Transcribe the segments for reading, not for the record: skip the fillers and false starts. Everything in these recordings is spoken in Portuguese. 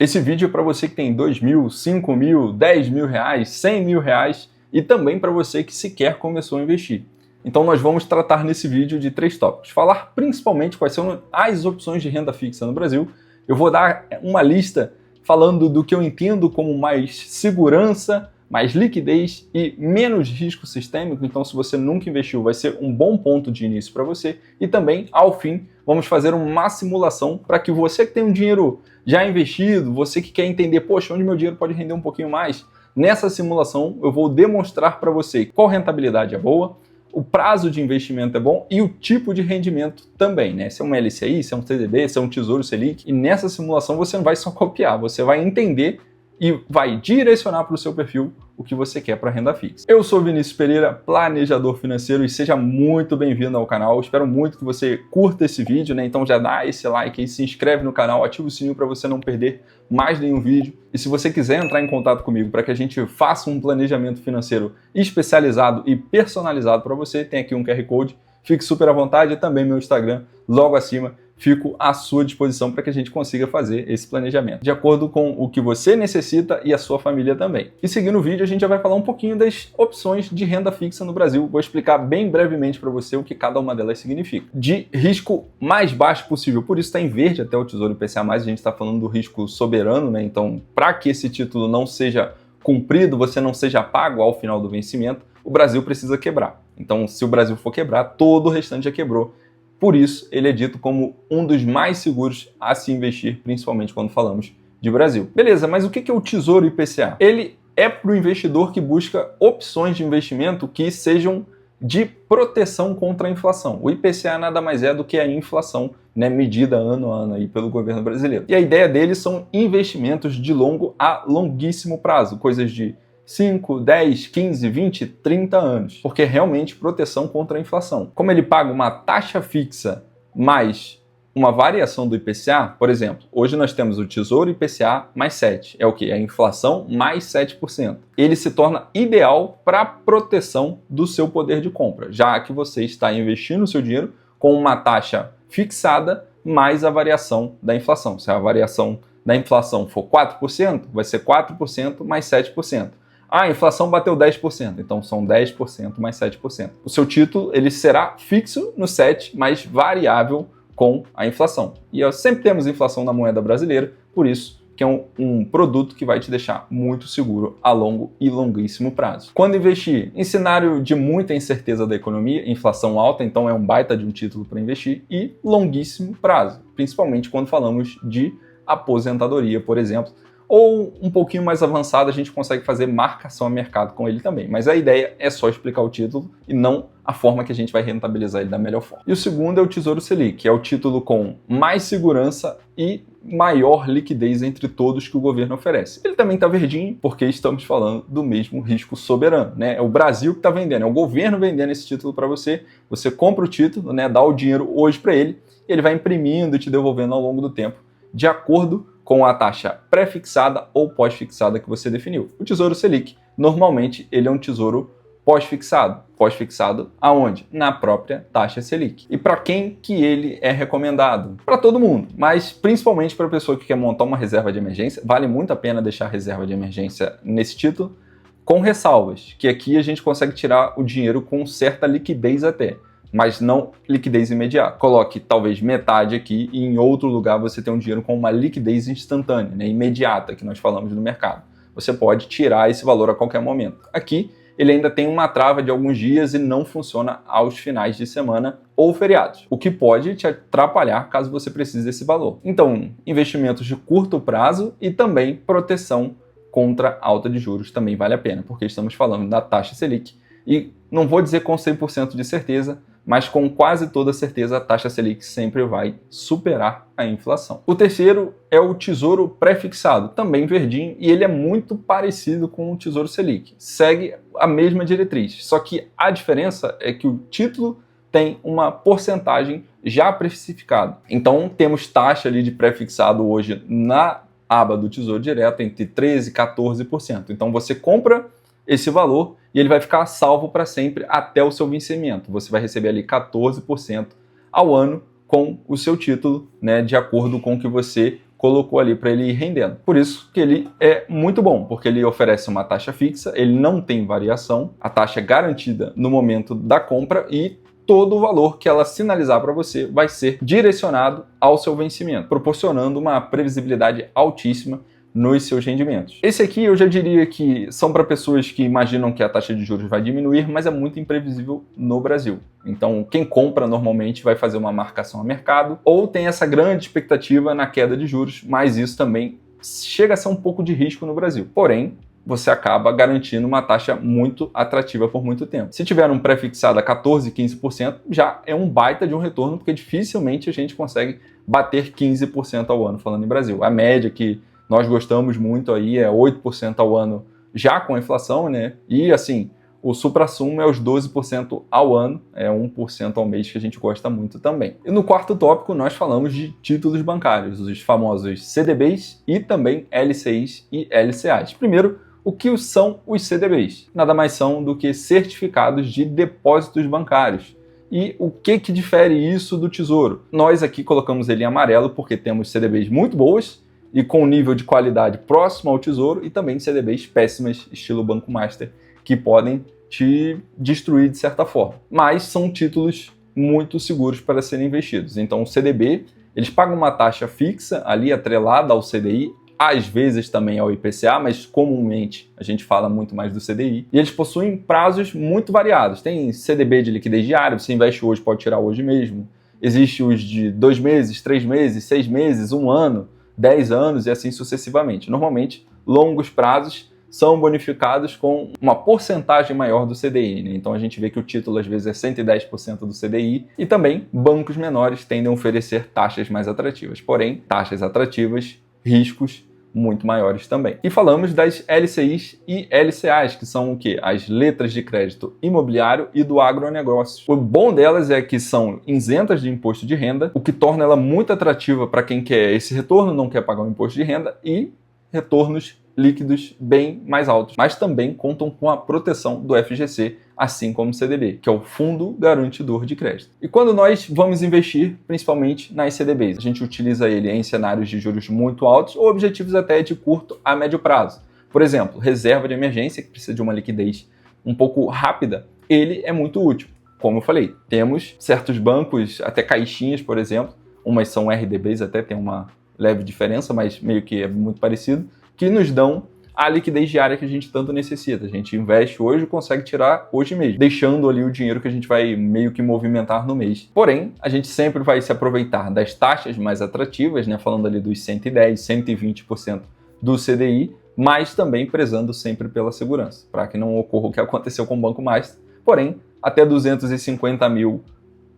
Esse vídeo é para você que tem 2 mil, 5 mil, 10 mil reais, 100 mil reais e também para você que sequer começou a investir. Então nós vamos tratar nesse vídeo de 3 tópicos. Falar principalmente quais são as opções de renda fixa no Brasil. Eu vou dar uma lista falando do que eu entendo como mais segurança, mais liquidez e menos risco sistêmico. Então, se você nunca investiu, vai ser um bom ponto de início para você. E também, ao fim, vamos fazer uma simulação para que você que tem um dinheiro já investido, você que quer entender, poxa, onde meu dinheiro pode render um pouquinho mais, nessa simulação eu vou demonstrar para você qual rentabilidade é boa, o prazo de investimento é bom e o tipo de rendimento também, né? Se é um LCI, se é um CDB, se é um Tesouro Selic. E nessa simulação você não vai só copiar, você vai entender e vai direcionar para o seu perfil o que você quer para renda fixa. Eu sou Vinícius Pereira, planejador financeiro, e seja muito bem-vindo ao canal. Eu espero muito que você curta esse vídeo, né? Então já dá esse like aí, se inscreve no canal, ativa o sininho para você não perder mais nenhum vídeo. E se você quiser entrar em contato comigo para que a gente faça um planejamento financeiro especializado e personalizado para você, tem aqui um QR Code. Fique super à vontade, e também meu Instagram logo acima. Fico à sua disposição para que a gente consiga fazer esse planejamento de acordo com o que você necessita e a sua família também. E seguindo o vídeo, a gente já vai falar um pouquinho das opções de renda fixa no Brasil. Vou explicar bem brevemente para você o que cada uma delas significa. De risco mais baixo possível, por isso está em verde até o Tesouro IPCA+, a gente está falando do risco soberano, né? Então, para que esse título não seja cumprido, você não seja pago ao final do vencimento, o Brasil precisa quebrar. Então, se o Brasil for quebrar, todo o restante já quebrou. Por isso, ele é dito como um dos mais seguros a se investir, principalmente quando falamos de Brasil. Beleza, mas o que é o Tesouro IPCA? Ele é para o investidor que busca opções de investimento que sejam de proteção contra a inflação. O IPCA nada mais é do que a inflação, né, medida ano a ano aí pelo governo brasileiro. E a ideia deles são investimentos de longo a longuíssimo prazo, coisas de 5, 10, 15, 20, 30 anos, porque é realmente proteção contra a inflação. Como ele paga uma taxa fixa mais uma variação do IPCA, por exemplo, hoje nós temos o Tesouro IPCA mais 7, é o que? A inflação mais 7%. Ele se torna ideal para proteção do seu poder de compra, já que você está investindo o seu dinheiro com uma taxa fixada mais a variação da inflação. Se a variação da inflação for 4%, vai ser 4% mais 7%. A inflação bateu 10%, então são 10% mais 7%. O seu título ele será fixo no 7, mas variável com a inflação. E sempre temos inflação na moeda brasileira, por isso que é um produto que vai te deixar muito seguro a longo e longuíssimo prazo. Quando investir em cenário de muita incerteza da economia, inflação alta, então é um baita de um título para investir, e longuíssimo prazo, principalmente quando falamos de aposentadoria, por exemplo, ou um pouquinho mais avançado, a gente consegue fazer marcação a mercado com ele também. Mas a ideia é só explicar o título e não a forma que a gente vai rentabilizar ele da melhor forma. E o segundo é o Tesouro Selic, que é o título com mais segurança e maior liquidez entre todos que o governo oferece. Ele também está verdinho, porque estamos falando do mesmo risco soberano, né? É o Brasil que está vendendo, é o governo vendendo esse título para você. Você compra o título, né? Dá o dinheiro hoje para ele, e ele vai imprimindo e te devolvendo ao longo do tempo, de acordo com a taxa pré-fixada ou pós-fixada que você definiu. O Tesouro Selic, normalmente, ele é um tesouro pós-fixado. Pós-fixado aonde? Na própria taxa Selic. E para quem que ele é recomendado? Para todo mundo, mas principalmente para a pessoa que quer montar uma reserva de emergência. Vale muito a pena deixar a reserva de emergência nesse título, com ressalvas, que aqui a gente consegue tirar o dinheiro com certa liquidez até, mas não liquidez imediata. Coloque talvez metade aqui e em outro lugar você tem um dinheiro com uma liquidez instantânea, né, imediata, que nós falamos no mercado. Você pode tirar esse valor a qualquer momento. Aqui ele ainda tem uma trava de alguns dias e não funciona aos finais de semana ou feriados, o que pode te atrapalhar caso você precise desse valor. Então, investimentos de curto prazo e também proteção contra alta de juros também vale a pena, porque estamos falando da taxa Selic. E não vou dizer com 100% de certeza, mas com quase toda certeza a taxa Selic sempre vai superar a inflação. O terceiro é o Tesouro Pré-fixado, também verdinho, e ele é muito parecido com o Tesouro Selic. Segue a mesma diretriz, só que a diferença é que o título tem uma porcentagem já precificada. Então temos taxa ali de pré-fixado hoje na aba do Tesouro Direto entre 13% e 14%. Então você compra esse valor e ele vai ficar salvo para sempre até o seu vencimento. Você vai receber ali 14% ao ano com o seu título, né, de acordo com o que você colocou ali para ele ir rendendo. Por isso que ele é muito bom, porque ele oferece uma taxa fixa, ele não tem variação, a taxa é garantida no momento da compra e todo o valor que ela sinalizar para você vai ser direcionado ao seu vencimento, proporcionando uma previsibilidade altíssima nos seus rendimentos. Esse aqui eu já diria que são para pessoas que imaginam que a taxa de juros vai diminuir, mas é muito imprevisível no Brasil. Então, quem compra normalmente vai fazer uma marcação a mercado ou tem essa grande expectativa na queda de juros, mas isso também chega a ser um pouco de risco no Brasil. Porém, você acaba garantindo uma taxa muito atrativa por muito tempo. Se tiver um pré-fixado a 14%, 15%, já é um baita de um retorno, porque dificilmente a gente consegue bater 15% ao ano, falando em Brasil. A média que nós gostamos muito aí é 8% ao ano, já com a inflação, né? E assim, o suprassumo é os 12% ao ano, é 1% ao mês que a gente gosta muito também. E no quarto tópico nós falamos de títulos bancários, os famosos CDBs e também LCIs e LCAs. Primeiro, o que são os CDBs? Nada mais são do que certificados de depósitos bancários. E o que difere isso do Tesouro? Nós aqui colocamos ele em amarelo porque temos CDBs muito boas e com nível de qualidade próximo ao Tesouro e também CDBs péssimas, estilo Banco Master, que podem te destruir de certa forma. Mas são títulos muito seguros para serem investidos. Então o CDB, eles pagam uma taxa fixa ali atrelada ao CDI, às vezes também ao IPCA, mas comumente a gente fala muito mais do CDI. E eles possuem prazos muito variados. Tem CDB de liquidez diária, você investe hoje, pode tirar hoje mesmo. Existe os de 2 meses, 3 meses, 6 meses, 1 ano, 10 anos e assim sucessivamente. Normalmente, longos prazos são bonificados com uma porcentagem maior do CDI, né? Então a gente vê que o título às vezes é 110% do CDI e também bancos menores tendem a oferecer taxas mais atrativas. Porém, taxas atrativas, riscos muito maiores também. E falamos das LCIs e LCAs, que são o quê? As letras de crédito imobiliário e do agronegócio. O bom delas é que são isentas de imposto de renda, o que torna ela muito atrativa para quem quer esse retorno, não quer pagar o imposto de renda, e retornos líquidos bem mais altos, mas também contam com a proteção do FGC, assim como o CDB, que é o Fundo Garantidor de Crédito. E quando nós vamos investir, principalmente nas CDBs, a gente utiliza ele em cenários de juros muito altos ou objetivos até de curto a médio prazo. Por exemplo, reserva de emergência, que precisa de uma liquidez um pouco rápida, ele é muito útil. Como eu falei, temos certos bancos, até caixinhas, por exemplo, umas são RDBs, até tem uma leve diferença, mas meio que é muito parecido, que nos dão a liquidez diária que a gente tanto necessita. A gente investe hoje e consegue tirar hoje mesmo, deixando ali o dinheiro que a gente vai meio que movimentar no mês. Porém, a gente sempre vai se aproveitar das taxas mais atrativas, né? Falando ali dos 110%, 120% do CDI, mas também prezando sempre pela segurança, para que não ocorra o que aconteceu com o Banco Master. Porém, até 250 mil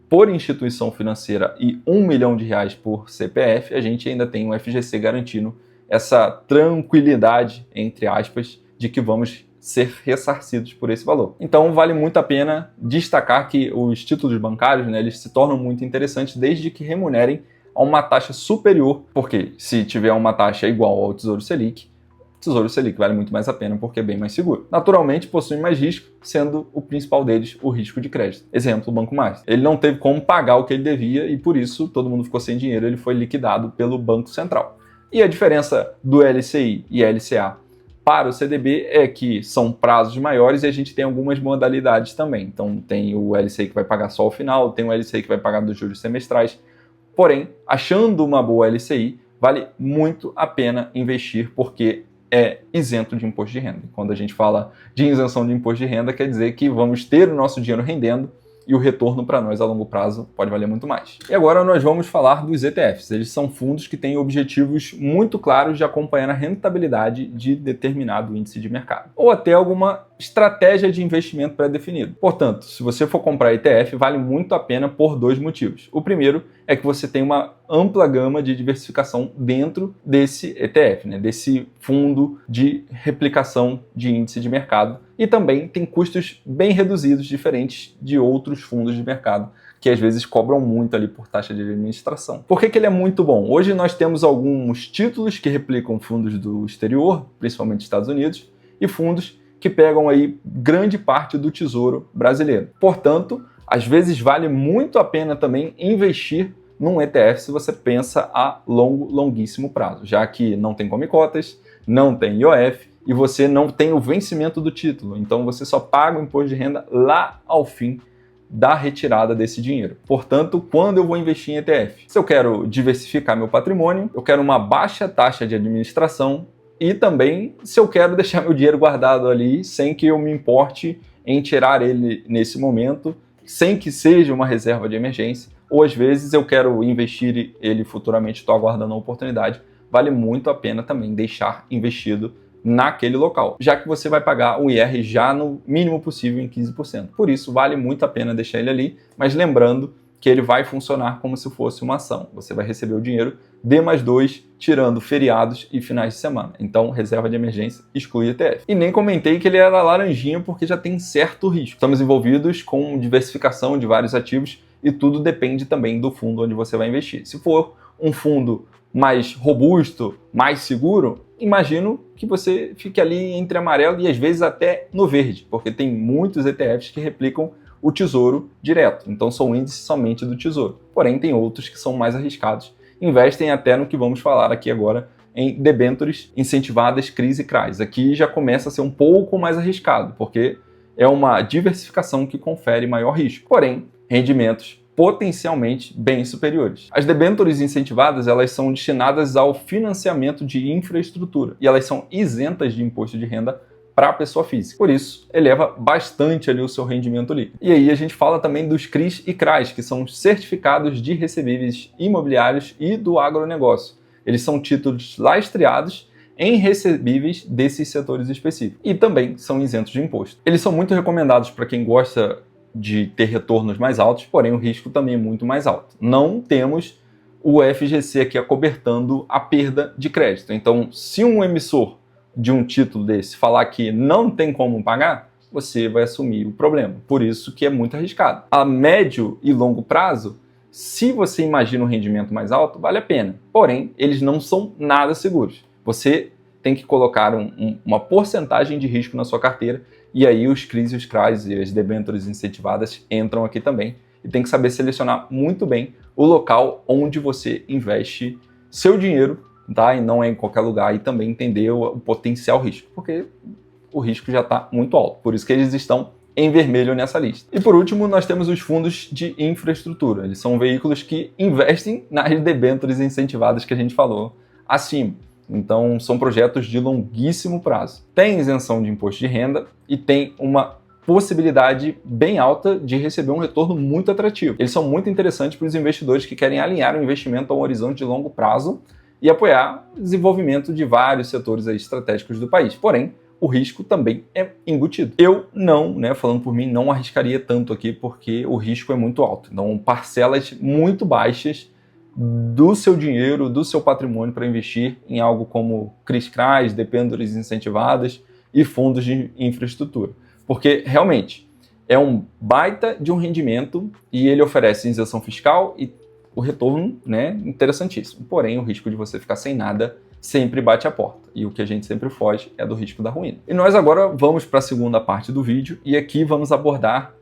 por instituição financeira e R$1 milhão por CPF, a gente ainda tem o FGC garantindo essa tranquilidade, entre aspas, de que vamos ser ressarcidos por esse valor. Então vale muito a pena destacar que os títulos bancários, né, eles se tornam muito interessantes desde que remunerem a uma taxa superior, porque se tiver uma taxa igual ao Tesouro Selic vale muito mais a pena porque é bem mais seguro. Naturalmente, possuem mais risco, sendo o principal deles o risco de crédito. Exemplo, o Banco Master. Ele não teve como pagar o que ele devia e por isso todo mundo ficou sem dinheiro, ele foi liquidado pelo Banco Central. E a diferença do LCI e LCA para o CDB é que são prazos maiores e a gente tem algumas modalidades também. Então tem o LCI que vai pagar só ao final, tem o LCI que vai pagar dos juros semestrais. Porém, achando uma boa LCI, vale muito a pena investir porque é isento de imposto de renda. Quando a gente fala de isenção de imposto de renda, quer dizer que vamos ter o nosso dinheiro rendendo e o retorno para nós a longo prazo pode valer muito mais. E agora nós vamos falar dos ETFs. Eles são fundos que têm objetivos muito claros de acompanhar a rentabilidade de determinado índice de mercado, ou até alguma estratégia de investimento pré-definido. Portanto, se você for comprar ETF, vale muito a pena por 2 motivos. O primeiro é que você tem uma ampla gama de diversificação dentro desse ETF, né, desse fundo de replicação de índice de mercado, e também tem custos bem reduzidos, diferentes de outros fundos de mercado, que às vezes cobram muito ali por taxa de administração. Por que ele é muito bom? Hoje nós temos alguns títulos que replicam fundos do exterior, principalmente Estados Unidos, e fundos que pegam aí grande parte do tesouro brasileiro. Portanto, às vezes vale muito a pena também investir num ETF se você pensa a longuíssimo prazo, já que não tem come-cotas, não tem IOF e você não tem o vencimento do título. Então você só paga o imposto de renda lá ao fim da retirada desse dinheiro. Portanto, quando eu vou investir em ETF? Se eu quero diversificar meu patrimônio, eu quero uma baixa taxa de administração e também se eu quero deixar meu dinheiro guardado ali sem que eu me importe em tirar ele nesse momento, sem que seja uma reserva de emergência, ou às vezes eu quero investir ele futuramente, estou aguardando a oportunidade, vale muito a pena também deixar investido naquele local, já que você vai pagar o IR já no mínimo possível em 15%. Por isso, vale muito a pena deixar ele ali, mas lembrando que ele vai funcionar como se fosse uma ação. Você vai receber o dinheiro D+2, tirando feriados e finais de semana. Então, reserva de emergência exclui ETF. E nem comentei que ele era laranjinha porque já tem certo risco. Estamos envolvidos com diversificação de vários ativos e tudo depende também do fundo onde você vai investir. Se for um fundo mais robusto, mais seguro, imagino que você fique ali entre amarelo e às vezes até no verde, porque tem muitos ETFs que replicam o tesouro direto, então são índices somente do tesouro. Porém, tem outros que são mais arriscados, investem até no que vamos falar aqui agora, em debêntures incentivadas CRIs e CRAs. Aqui já começa a ser um pouco mais arriscado, porque é uma diversificação que confere maior risco, porém, rendimentos potencialmente bem superiores. As debêntures incentivadas, elas são destinadas ao financiamento de infraestrutura e elas são isentas de imposto de renda para a pessoa física. Por isso, eleva bastante ali o seu rendimento líquido. E aí a gente fala também dos CRIs e CRAs, que são certificados de recebíveis imobiliários e do agronegócio. Eles são títulos lastreados em recebíveis desses setores específicos e também são isentos de imposto. Eles são muito recomendados para quem gosta de ter retornos mais altos, porém o risco também é muito mais alto. Não temos o FGC aqui acobertando a perda de crédito. Então, se um emissor de um título desse falar que não tem como pagar, você vai assumir o problema. Por isso que é muito arriscado. A médio e longo prazo, se você imagina um rendimento mais alto, vale a pena. Porém, eles não são nada seguros. Você tem que colocar uma porcentagem de risco na sua carteira e aí os CRIs e os CRAs e as debêntures incentivadas entram aqui também. E tem que saber selecionar muito bem o local onde você investe seu dinheiro, tá? E não é em qualquer lugar, e também entender o potencial risco, porque o risco já está muito alto. Por isso que eles estão em vermelho nessa lista. E por último, nós temos os fundos de infraestrutura. Eles são veículos que investem nas debêntures incentivadas que a gente falou acima. Então, são projetos de longuíssimo prazo. Tem isenção de imposto de renda e tem uma possibilidade bem alta de receber um retorno muito atrativo. Eles são muito interessantes para os investidores que querem alinhar o investimento a um horizonte de longo prazo e apoiar o desenvolvimento de vários setores estratégicos do país. Porém, o risco também é embutido. Eu não, falando por mim, não arriscaria tanto aqui porque o risco é muito alto. Então, parcelas muito baixas do seu dinheiro, do seu patrimônio para investir em algo como CRIs, debêntures incentivadas e fundos de infraestrutura. Porque realmente é um baita de um rendimento e ele oferece isenção fiscal e o retorno, interessantíssimo. Porém, o risco de você ficar sem nada sempre bate a porta. E o que a gente sempre foge é do risco da ruína. E nós agora vamos para a segunda parte do vídeo e aqui vamos abordar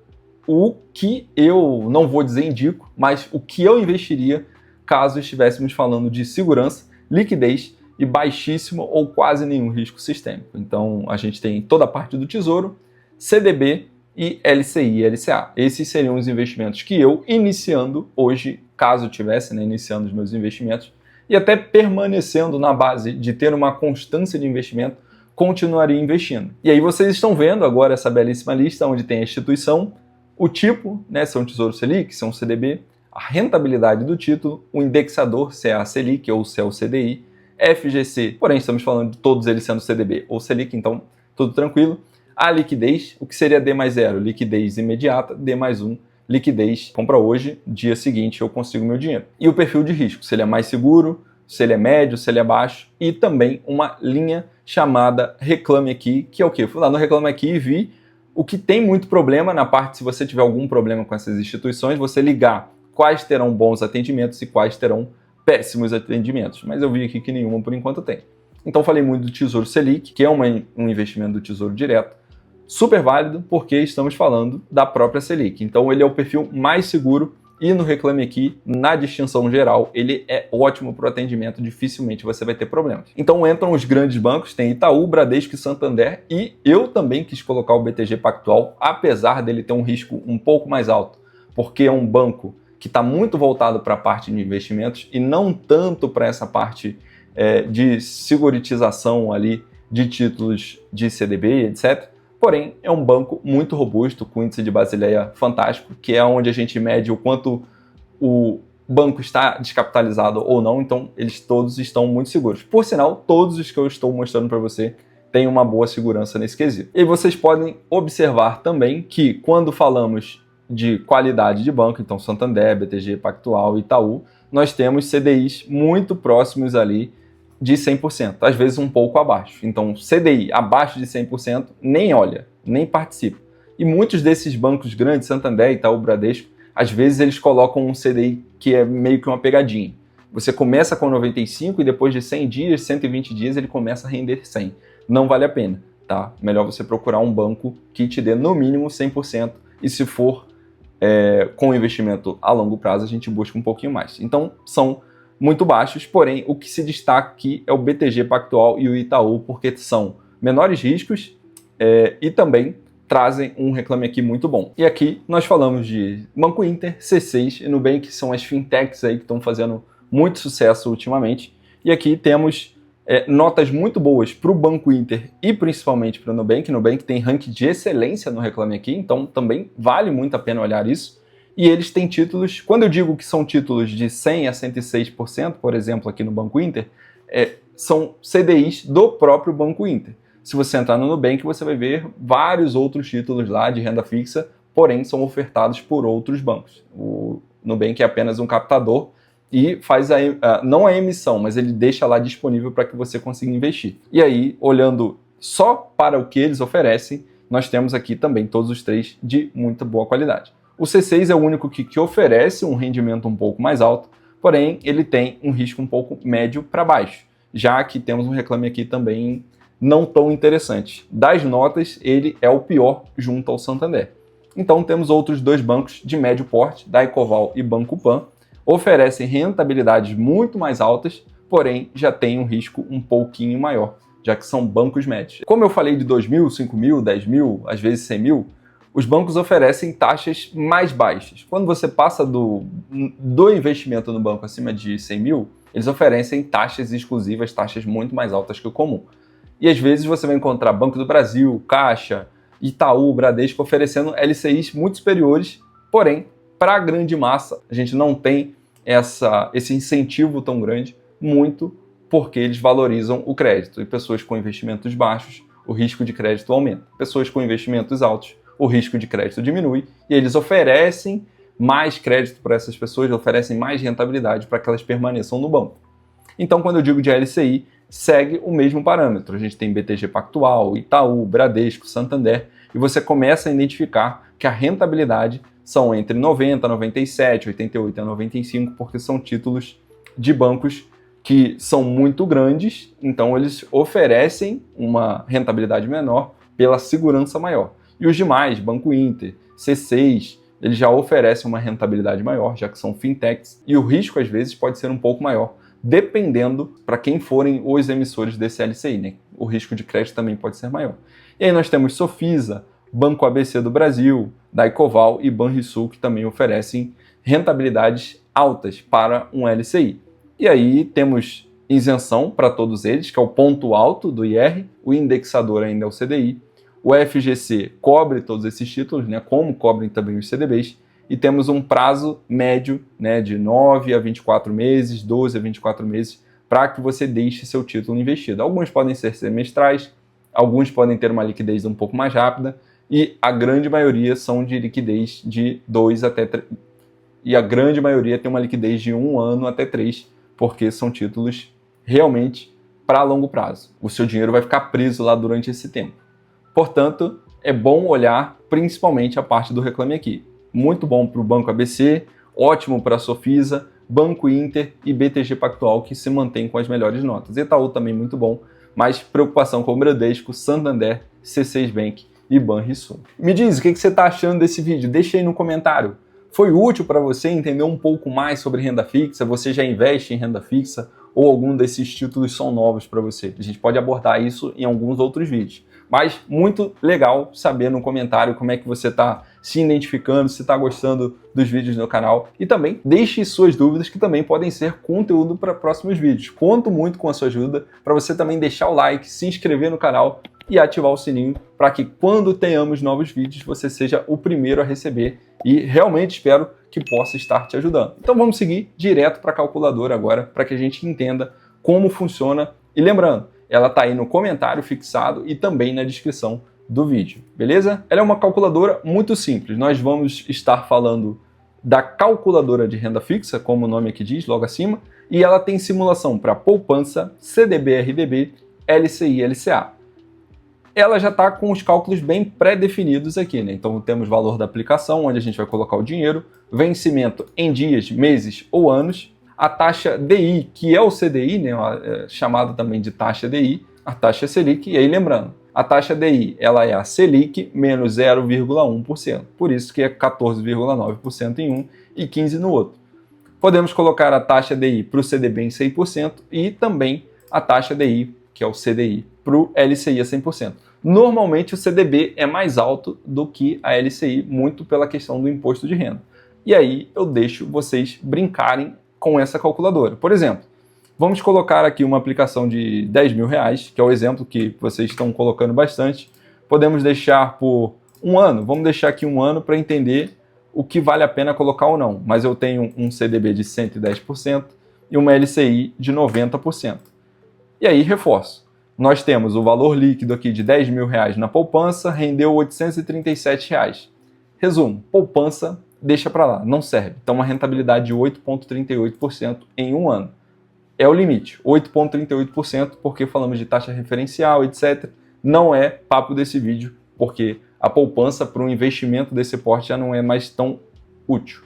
o que eu, não vou dizer indico, mas o que eu investiria caso estivéssemos falando de segurança, liquidez e baixíssimo ou quase nenhum risco sistêmico. Então, a gente tem toda a parte do Tesouro, CDB e LCI e LCA. Esses seriam os investimentos que eu, iniciando hoje, caso tivesse iniciando os meus investimentos, e até permanecendo na base de ter uma constância de investimento, continuaria investindo. E aí vocês estão vendo agora essa belíssima lista onde tem a instituição, o tipo, se é um Tesouro Selic, se é um CDB, a rentabilidade do título, o indexador, se é a Selic ou se é o CDI, FGC, porém estamos falando de todos eles sendo CDB ou Selic, então tudo tranquilo. A liquidez, o que seria D+0? Liquidez imediata, D+1, liquidez, compra hoje, dia seguinte eu consigo meu dinheiro. E o perfil de risco, se ele é mais seguro, se ele é médio, se ele é baixo, e também uma linha chamada Reclame Aqui, que é o quê? Eu fui lá no Reclame Aqui e vi o que tem muito problema na parte, se você tiver algum problema com essas instituições, você ligar quais terão bons atendimentos e quais terão péssimos atendimentos. Mas eu vi aqui que nenhuma por enquanto tem. Então falei muito do Tesouro Selic, que é um investimento do Tesouro Direto, super válido porque estamos falando da própria Selic. Então ele é o perfil mais seguro E no Reclame Aqui, na distinção geral, ele é ótimo para o atendimento, dificilmente você vai ter problemas. Então entram os grandes bancos, tem Itaú, Bradesco e Santander, e eu também quis colocar o BTG Pactual, apesar dele ter um risco um pouco mais alto, porque é um banco que está muito voltado para a parte de investimentos e não tanto para essa parte de seguritização ali de títulos de CDB, etc. Porém, é um banco muito robusto, com índice de Basileia fantástico, que é onde a gente mede o quanto o banco está descapitalizado ou não, então eles todos estão muito seguros. Por sinal, todos os que eu estou mostrando para você têm uma boa segurança nesse quesito. E vocês podem observar também que quando falamos de qualidade de banco, então Santander, BTG Pactual, Itaú, nós temos CDIs muito próximos ali de 100%, às vezes um pouco abaixo. Então, CDI abaixo de 100%, nem olha, nem participa. E muitos desses bancos grandes, Santander, Itaú, Bradesco, às vezes eles colocam um CDI que é meio que uma pegadinha. Você começa com 95 e depois de 100 dias, 120 dias, ele começa a render 100. Não vale a pena, tá? Melhor você procurar um banco que te dê no mínimo 100% e se for com investimento a longo prazo, a gente busca um pouquinho mais. Então, são muito baixos, porém, o que se destaca aqui é o BTG Pactual e o Itaú, porque são menores riscos e também trazem um Reclame Aqui muito bom. E aqui nós falamos de Banco Inter, C6 e Nubank, que são as fintechs aí que estão fazendo muito sucesso ultimamente. E aqui temos notas muito boas para o Banco Inter e principalmente para o Nubank. Nubank tem ranking de excelência no Reclame Aqui, então também vale muito a pena olhar isso. E eles têm títulos, quando eu digo que são títulos de 100% a 106%, por exemplo, aqui no Banco Inter, são CDIs do próprio Banco Inter. Se você entrar no Nubank, você vai ver vários outros títulos lá de renda fixa, porém são ofertados por outros bancos. O Nubank é apenas um captador e faz não a emissão, mas ele deixa lá disponível para que você consiga investir. E aí, olhando só para o que eles oferecem, nós temos aqui também todos os três de muita boa qualidade. O C6 é o único que oferece um rendimento um pouco mais alto, porém ele tem um risco um pouco médio para baixo, já que temos um Reclame Aqui também não tão interessante. Das notas, ele é o pior junto ao Santander. Então temos outros dois bancos de médio porte, Daicoval e Banco Pan, oferecem rentabilidades muito mais altas, porém já tem um risco um pouquinho maior, já que são bancos médios. Como eu falei de 2 mil, 5 mil, 10 mil, às vezes 100 mil, os bancos oferecem taxas mais baixas. Quando você passa do investimento no banco acima de 100 mil, eles oferecem taxas exclusivas, taxas muito mais altas que o comum. E às vezes você vai encontrar Banco do Brasil, Caixa, Itaú, Bradesco oferecendo LCIs muito superiores, porém, para a grande massa, a gente não tem esse incentivo tão grande, muito porque eles valorizam o crédito. E pessoas com investimentos baixos, o risco de crédito aumenta. Pessoas com investimentos altos, o risco de crédito diminui e eles oferecem mais crédito para essas pessoas, oferecem mais rentabilidade para que elas permaneçam no banco. Então, quando eu digo de LCI, segue o mesmo parâmetro. A gente tem BTG Pactual, Itaú, Bradesco, Santander, e você começa a identificar que a rentabilidade são entre 90 a 97, 88 a 95, porque são títulos de bancos que são muito grandes, então eles oferecem uma rentabilidade menor pela segurança maior. E os demais, Banco Inter, C6, eles já oferecem uma rentabilidade maior, já que são fintechs, e o risco às vezes pode ser um pouco maior, dependendo para quem forem os emissores desse LCI, né? O risco de crédito também pode ser maior. E aí nós temos Sofisa, Banco ABC do Brasil, Daicoval e Banrisul, que também oferecem rentabilidades altas para um LCI. E aí temos isenção para todos eles, que é o ponto alto do IR, o indexador ainda é o CDI, o FGC cobre todos esses títulos, né, como cobrem também os CDBs, e temos um prazo médio, né, de 9 a 24 meses, 12 a 24 meses, para que você deixe seu título investido. Alguns podem ser semestrais, alguns podem ter uma liquidez um pouco mais rápida, e a grande maioria são de liquidez de 2 até 3, e a grande maioria tem uma liquidez de 1 ano até 3, porque são títulos realmente para longo prazo. O seu dinheiro vai ficar preso lá durante esse tempo. Portanto, é bom olhar principalmente a parte do Reclame Aqui. Muito bom para o Banco ABC, ótimo para a Sofisa, Banco Inter e BTG Pactual, que se mantém com as melhores notas. Itaú também muito bom, mas preocupação com o Bradesco, Santander, C6 Bank e Banrisul. Me diz o que você está achando desse vídeo, deixa aí no comentário. foi útil para você entender um pouco mais sobre renda fixa, você já investe em renda fixa ou algum desses títulos são novos para você. A gente pode abordar isso em alguns outros vídeos. Mas muito legal saber no comentário como é que você está se identificando, se está gostando dos vídeos do canal. E também deixe suas dúvidas, que também podem ser conteúdo para próximos vídeos. Conto muito com a sua ajuda para você também deixar o like, se inscrever no canal e ativar o sininho para que quando tenhamos novos vídeos você seja o primeiro a receber. E realmente espero que possa estar te ajudando. Então vamos seguir direto para a calculadora agora para que a gente entenda como funciona. E lembrando, ela está aí no comentário fixado e também na descrição do vídeo, beleza? Ela é uma calculadora muito simples. Nós vamos estar falando da calculadora de renda fixa, como o nome aqui diz, logo acima, e ela tem simulação para poupança, CDB-RDB, LCI e LCA. Ela já está com os cálculos bem pré-definidos aqui, né? Então temos valor da aplicação, onde a gente vai colocar o dinheiro, vencimento em dias, meses ou anos, a taxa DI, que é o CDI, né, chamado também de taxa DI, a taxa Selic, e aí lembrando, a taxa DI ela é a Selic menos 0,1%, por isso que é 14,9% em um e 15% no outro. Podemos colocar a taxa DI para o CDB em 100% e também a taxa DI, que é o CDI, para o LCI a 100%. Normalmente o CDB é mais alto do que a LCI, muito pela questão do imposto de renda. E aí eu deixo vocês brincarem com essa calculadora. Por exemplo, vamos colocar aqui uma aplicação de 10 mil reais, que é o exemplo que vocês estão colocando bastante. Podemos deixar por um ano, vamos deixar aqui um ano para entender o que vale a pena colocar ou não. Mas eu tenho um CDB de 110% e uma LCI de 90%. E aí reforço. Nós temos o valor líquido aqui de 10 mil reais na poupança, rendeu R$ 837 reais. Resumo, poupança deixa para lá, não serve. Então uma rentabilidade de 8,38% em um ano. É o limite, 8,38%, porque falamos de taxa referencial, etc. Não é papo desse vídeo, porque a poupança para um investimento desse porte já não é mais tão útil.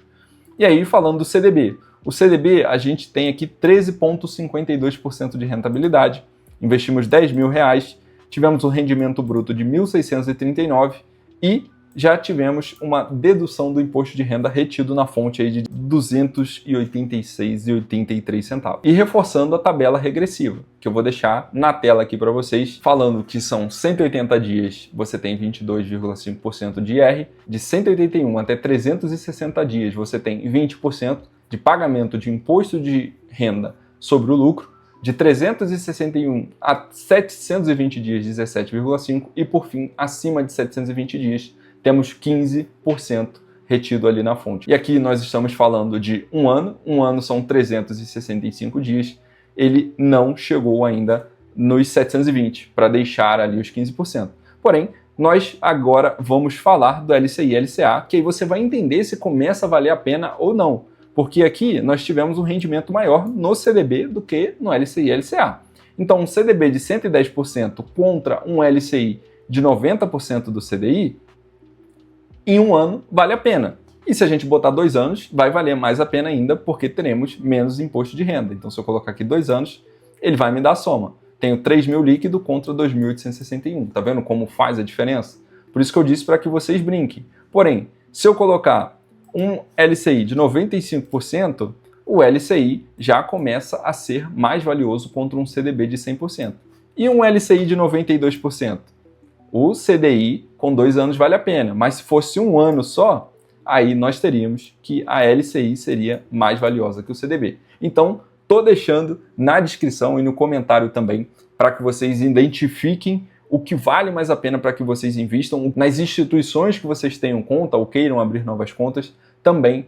E aí falando do CDB. O CDB a gente tem aqui 13,52% de rentabilidade. Investimos 10 mil reais, tivemos um rendimento bruto de 1.639 e já tivemos uma dedução do imposto de renda retido na fonte aí de R$ 286,83. E reforçando a tabela regressiva, que eu vou deixar na tela aqui para vocês, falando que são 180 dias, você tem 22,5% de IR, de 181 até 360 dias você tem 20% de pagamento de imposto de renda sobre o lucro, de 361 a 720 dias, 17,5%, e por fim, acima de 720 dias, temos 15% retido ali na fonte. E aqui nós estamos falando de um ano são 365 dias, ele não chegou ainda nos 720 para deixar ali os 15%. Porém, nós agora vamos falar do LCI e LCA, que aí você vai entender se começa a valer a pena ou não. Porque aqui nós tivemos um rendimento maior no CDB do que no LCI e LCA. Então um CDB de 110% contra um LCI de 90% do CDI, em um ano vale a pena. E se a gente botar 2 anos, vai valer mais a pena ainda, porque teremos menos imposto de renda. Então se eu colocar aqui 2 anos, ele vai me dar a soma. Tenho 3 mil líquido contra 2.861. Tá vendo como faz a diferença? Por isso que eu disse para que vocês brinquem. Porém, se eu colocar um LCI de 95%, o LCI já começa a ser mais valioso contra um CDB de 100%. E um LCI de 92%? O CDI com 2 anos vale a pena, mas se fosse um ano só, aí nós teríamos que a LCI seria mais valiosa que o CDB. Então, estou deixando na descrição e no comentário também para que vocês identifiquem o que vale mais a pena para que vocês invistam. Nas instituições que vocês tenham conta ou queiram abrir novas contas, também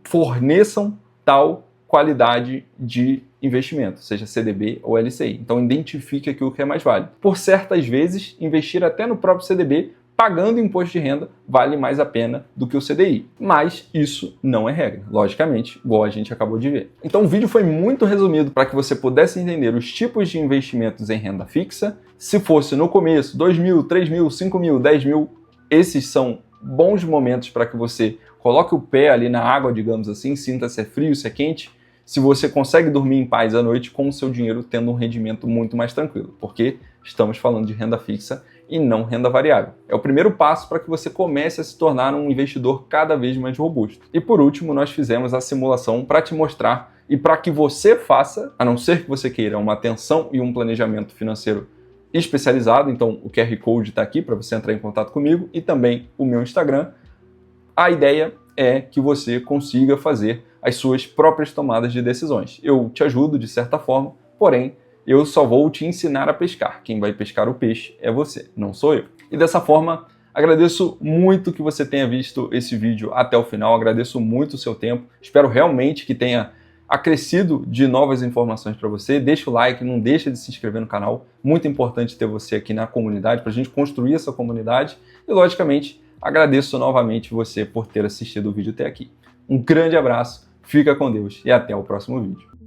forneçam tal qualidade de investimento, seja CDB ou LCI. Então identifique aqui o que é mais válido. Por certas vezes, investir até no próprio CDB, pagando imposto de renda, vale mais a pena do que o CDI. Mas isso não é regra, logicamente, igual a gente acabou de ver. Então o vídeo foi muito resumido para que você pudesse entender os tipos de investimentos em renda fixa. Se fosse no começo, 2 mil, 3 mil, 5 mil, 10 mil, esses são bons momentos para que você coloque o pé ali na água, digamos assim, sinta se é frio, se é quente, se você consegue dormir em paz à noite com o seu dinheiro tendo um rendimento muito mais tranquilo, porque estamos falando de renda fixa e não renda variável. É o primeiro passo para que você comece a se tornar um investidor cada vez mais robusto. E por último, nós fizemos a simulação para te mostrar e para que você faça, a não ser que você queira uma atenção e um planejamento financeiro especializado, então o QR Code está aqui para você entrar em contato comigo e também o meu Instagram. A ideia é que você consiga fazer as suas próprias tomadas de decisões. Eu te ajudo de certa forma, porém eu só vou te ensinar a pescar. Quem vai pescar o peixe é você, não sou eu. E dessa forma, agradeço muito que você tenha visto esse vídeo até o final, agradeço muito o seu tempo, espero realmente que tenha acrescido de novas informações para você. Deixa o like, não deixa de se inscrever no canal, muito importante ter você aqui na comunidade, para a gente construir essa comunidade e, logicamente, agradeço novamente você por ter assistido o vídeo até aqui. Um grande abraço, fica com Deus e até o próximo vídeo.